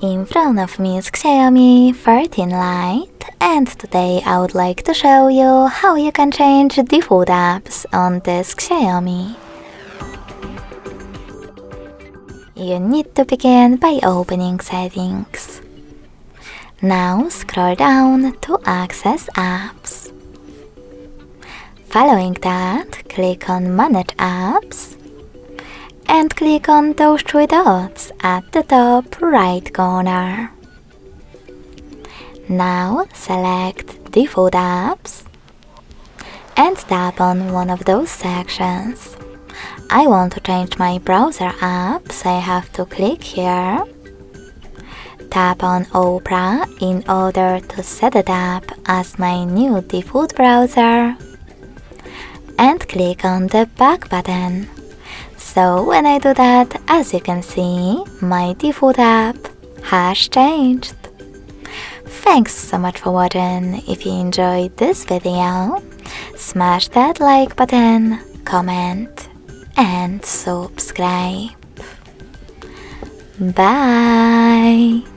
In front of me is Xiaomi 13 Lite, and today I would like to show you how you can change default apps on this Xiaomi. You need to begin by opening Settings. Now scroll down to access apps. Following that, click on Manage Apps and click on those three dots at the top right corner. Now select Default Apps and tap on one of those sections. I want to change my browser app, so I have to click here. Tap on Opera in order to set that app as my new default browser. And click on the back button. So when I do that, as you can see, my default app has changed. Thanks so much for watching. If you enjoyed this video, smash that like button, comment and subscribe. Bye!